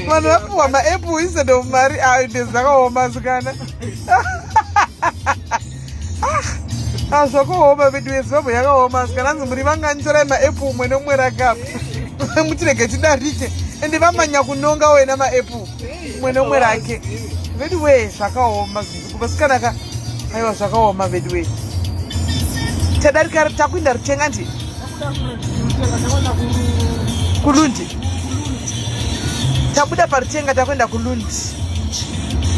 Vanhu vapuwa maepu instead of mari ndezvakaoma zvikana. Zvakaoma vedu veZimbabwe yakaoma zvikana. Hanzi muri vanganitorai maepu umwe nomwe rakapa. Mutirege tidarike. Ende vamanya kunonga wena maepu umwe nomwe rake. Vedu we zvakaoma zvikanaka. Aiwa zvakaoma vedu we. Tadarika takuenda rutenga ndi. Kulundi. Tabuda parutenga takwenda kulundi.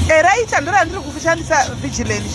Right, andora ndiri kushandisa vigilante.